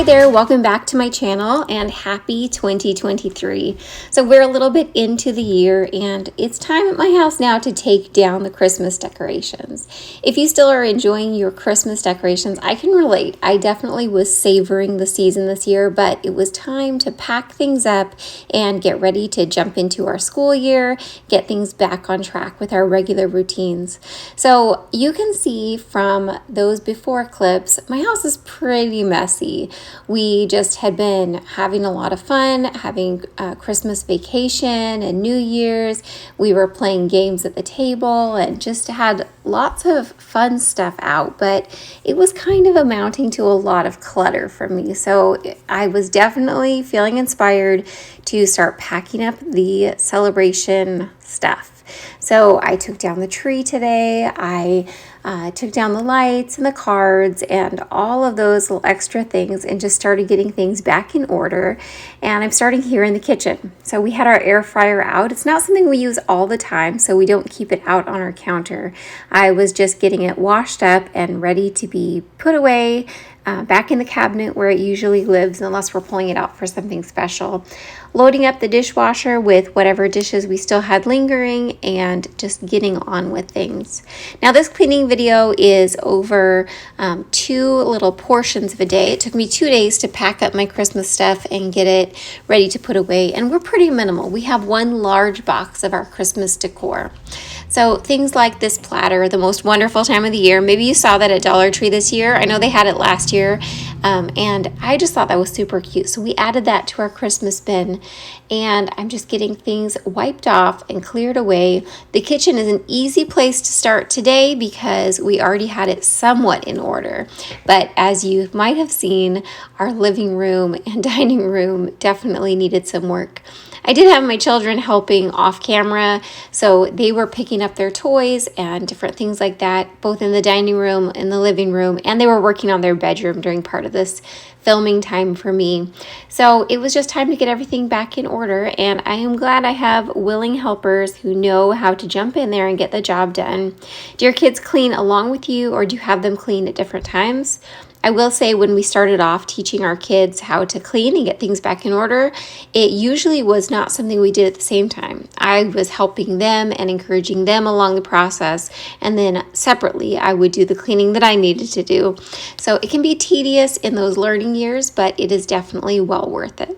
Hi there, welcome back to my channel and happy 2023. So we're a little bit into the year and it's time at my house now to take down the Christmas decorations. If you still are enjoying your Christmas decorations, I can relate. I definitely was savoring the season this year, but it was time to pack things up and get ready to jump into our school year, get things back on track with our regular routines. So you can see from those before clips, my house is pretty messy. We just had been having a lot of fun, having a Christmas vacation and New Year's. We were playing games at the table and just had lots of fun stuff out, but it was kind of amounting to a lot of clutter for me. So I was definitely feeling inspired to start packing up the celebration stuff. So I took down the tree today. I took down the lights and the cards and all of those little extra things and just started getting things back in order. And I'm starting here in the kitchen. So we had our air fryer out. It's not something we use all the time, so we don't keep it out on our counter. I was just getting it washed up and ready to be put away back in the cabinet where it usually lives, unless we're pulling it out for something special. Loading up the dishwasher with whatever dishes we still had lingering and just getting on with things. Now this cleaning video is over 2 little portions of a day. It took me 2 days to pack up my Christmas stuff and get it ready to put away, and we're pretty minimal. We have one large box of our Christmas decor. So things like this platter, the most wonderful time of the year. Maybe you saw that at Dollar Tree this year. I know they had it last year, and I just thought that was super cute. So we added that to our Christmas bin, and I'm just getting things wiped off and cleared away. The kitchen is an easy place to start today because we already had it somewhat in order. But as you might have seen, our living room and dining room definitely needed some work. I did have my children helping off camera, so they were picking up their toys and different things like that, both in the dining room, in the living room, and they were working on their bedroom during part of this filming time for me. So it was just time to get everything back in order, and I am glad I have willing helpers who know how to jump in there and get the job done. Do your kids clean along with you, or do you have them clean at different times? I will say when we started off teaching our kids how to clean and get things back in order, it usually was not something we did at the same time. I was helping them and encouraging them along the process, and then separately I would do the cleaning that I needed to do. So it can be tedious in those learning years, but it is definitely well worth it.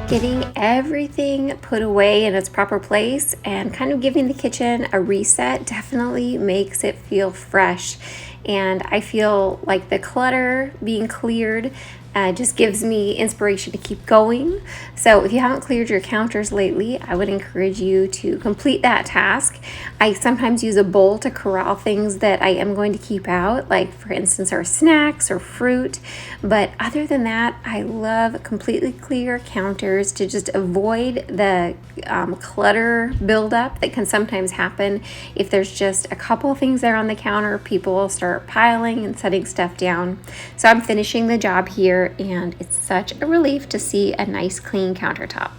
Getting everything put away in its proper place and kind of giving the kitchen a reset definitely makes it feel fresh. And I feel like the clutter being cleared just gives me inspiration to keep going. So if you haven't cleared your counters lately, I would encourage you to complete that task. I sometimes use a bowl to corral things that I am going to keep out, like for instance our snacks or fruit. But other than that, I love completely clear counters to just avoid the clutter buildup that can sometimes happen. If there's just a couple things there on the counter, people will start piling and setting stuff down. So I'm finishing the job here. year, and it's such a relief to see a nice clean countertop.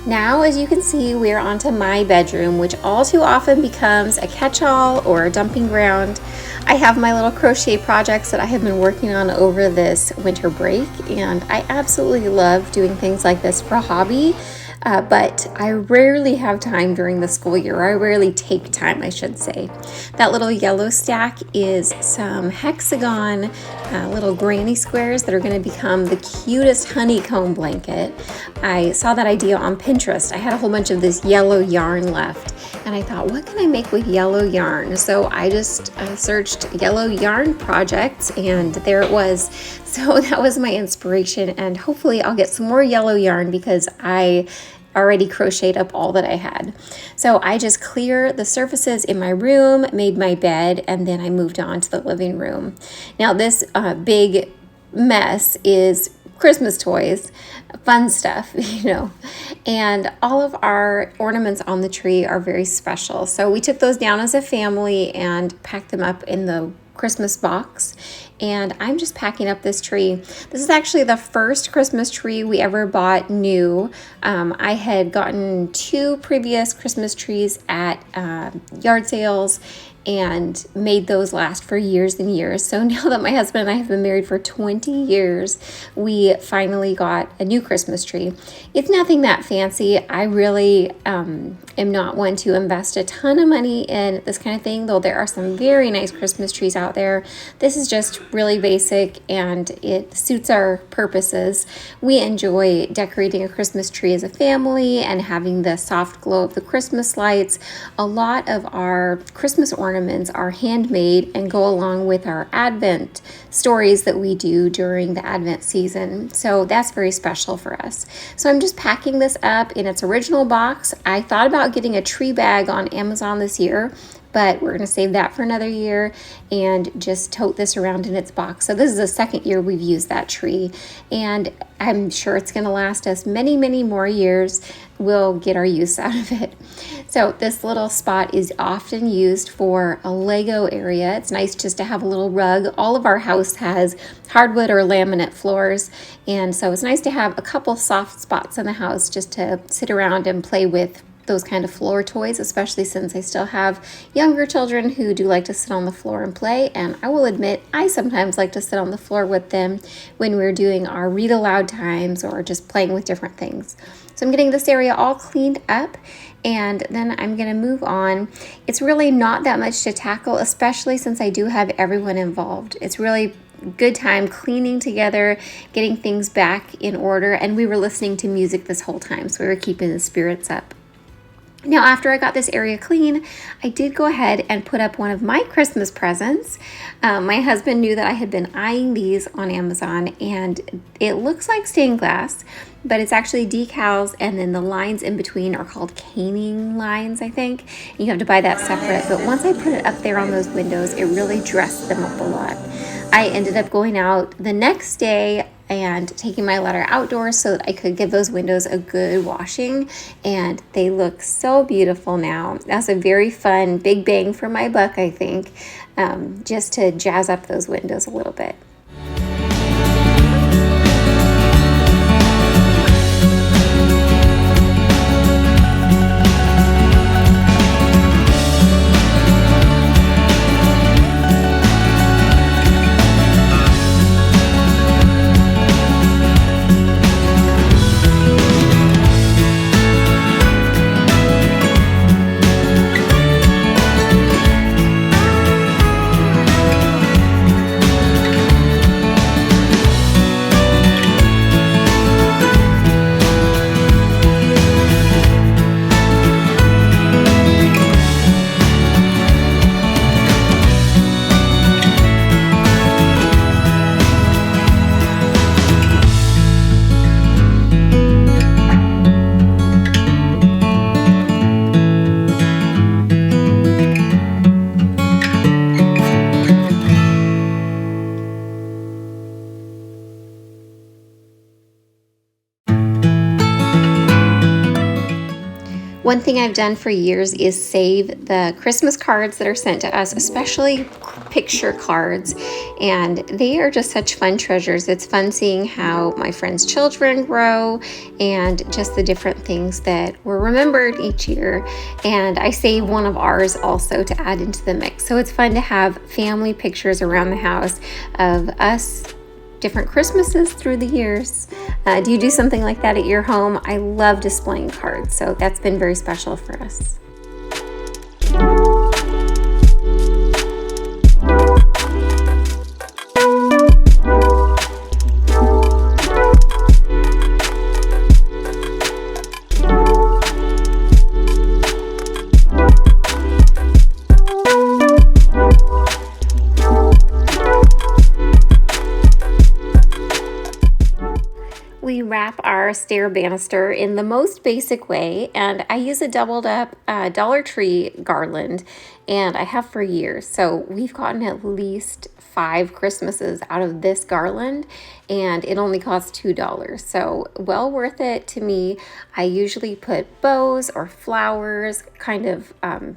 Now, as you can see, we're onto my bedroom, which all too often becomes a catch-all or a dumping ground. I have my little crochet projects that I have been working on over this winter break, and I absolutely love doing things like this for a hobby. But I rarely have time during the school year, or I rarely take time, I should say. That little yellow stack is some hexagon little granny squares that are going to become the cutest honeycomb blanket. I saw that idea on Pinterest. I had a whole bunch of this yellow yarn left, and I thought, what can I make with yellow yarn? So I just searched yellow yarn projects, and there it was. So that was my inspiration, and hopefully I'll get some more yellow yarn because I already crocheted up all that I had. So I just clear the surfaces in my room, made my bed, and then I moved on to the living room. Now this big mess is Christmas toys, fun stuff, and all of our ornaments on the tree are very special. So we took those down as a family and packed them up in the Christmas box, and I'm just packing up this tree. This is actually the first Christmas tree we ever bought new. I had gotten 2 previous Christmas trees at yard sales and made those last for years and years. So now that my husband and I have been married for 20 years, we finally got a new Christmas tree. It's nothing that fancy. I really am not one to invest a ton of money in this kind of thing, though there are some very nice Christmas trees out there. This is just really basic and it suits our purposes. We enjoy decorating a Christmas tree as a family and having the soft glow of the Christmas lights. A lot of our Christmas ornaments are handmade and go along with our Advent stories that we do during the Advent season. So that's very special for us. So I'm just packing this up in its original box. I thought about getting a tree bag on Amazon this year, but we're going to save that for another year and just tote this around in its box. So this is the second year we've used that tree, and I'm sure it's going to last us many, many more years. We'll get our use out of it. So this little spot is often used for a Lego area. It's nice just to have a little rug. All of our house has hardwood or laminate floors, and so it's nice to have a couple soft spots in the house just to sit around and play with those kind of floor toys, especially since I still have younger children who do like to sit on the floor and play. And I will admit, I sometimes like to sit on the floor with them when we're doing our read aloud times or just playing with different things. So I'm getting this area all cleaned up, and then I'm going to move on. It's really not that much to tackle, especially since I do have everyone involved. It's really good time cleaning together, getting things back in order, and we were listening to music this whole time, so we were keeping the spirits up. Now, after I got this area clean, I did go ahead and put up one of my Christmas presents. My husband knew that I had been eyeing these on Amazon, and it looks like stained glass, but it's actually decals, and then the lines in between are called caning lines, I think. You have to buy that separate, but once I put it up there on those windows, it really dressed them up a lot. I ended up going out the next day and taking my ladder outdoors so that I could give those windows a good washing, and they look so beautiful now. That's a very fun big bang for my buck, I think, just to jazz up those windows a little bit. One thing I've done for years is save the Christmas cards that are sent to us, especially picture cards, and they are just such fun treasures. It's fun seeing how my friends' children grow and just the different things that were remembered each year. And I save one of ours also to add into the mix. So it's fun to have family pictures around the house of us different Christmases through the years. Do you do something like that at your home? I love displaying cards, so that's been very special for us. We wrap our stair banister in the most basic way, and I use a doubled up Dollar Tree garland, and I have for years. So we've gotten at least 5 Christmases out of this garland, and it only costs $2. So well worth it to me. I usually put bows or flowers kind of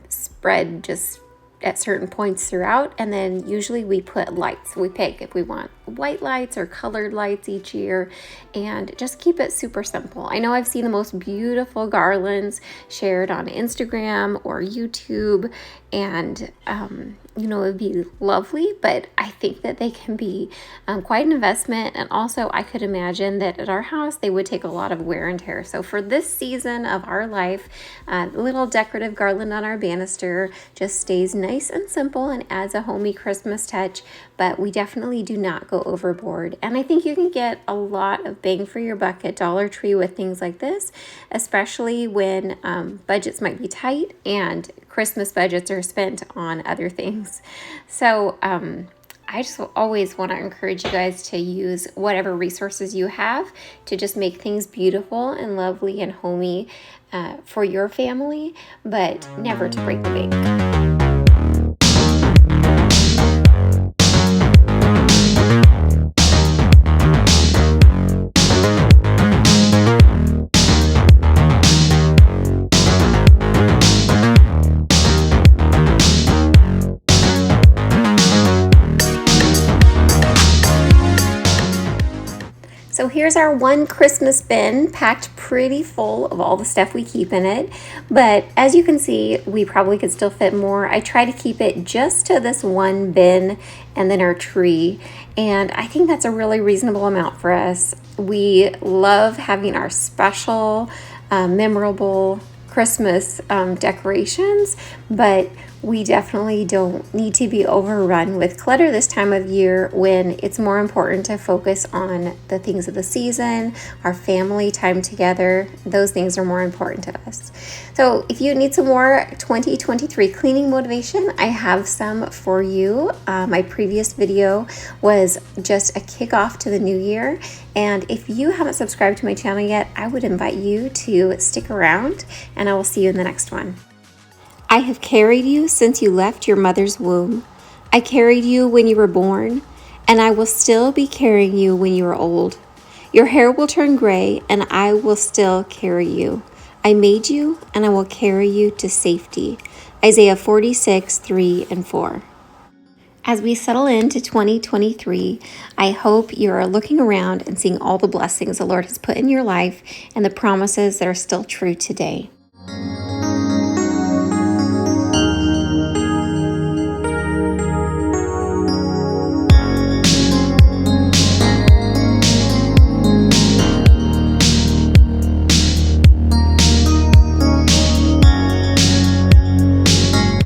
spread just at certain points throughout, and then usually we put lights. We pick if we want white lights or colored lights each year, and just keep it super simple. I know I've seen the most beautiful garlands shared on Instagram or YouTube, and it'd be lovely, but I think that they can be quite an investment, and also I could imagine that at our house they would take a lot of wear and tear. So for this season of our life, a little decorative garland on our banister just stays nice and simple and adds a homey Christmas touch, but we definitely do not go overboard. And I think you can get a lot of bang for your buck at Dollar Tree with things like this, especially when budgets might be tight and Christmas budgets are spent on other things. So I just always want to encourage you guys to use whatever resources you have to just make things beautiful and lovely and homey for your family, but never to break the bank. So here's our one Christmas bin, packed pretty full of all the stuff we keep in it. But as you can see, we probably could still fit more. I try to keep it just to this one bin and then our tree. And I think that's a really reasonable amount for us. We love having our special, memorable Christmas decorations, but We definitely don't need to be overrun with clutter this time of year when it's more important to focus on the things of the season, our family time together. Those things are more important to us. So if you need some more 2023 cleaning motivation, I have some for you. My previous video was just a kickoff to the new year. And if you haven't subscribed to my channel yet, I would invite you to stick around, and I will see you in the next one. I have carried you since you left your mother's womb. I carried you when you were born, and I will still be carrying you when you are old. Your hair will turn gray, and I will still carry you. I made you, and I will carry you to safety. Isaiah 46, 3 and 4. As we settle into 2023, I hope you're looking around and seeing all the blessings the Lord has put in your life and the promises that are still true today.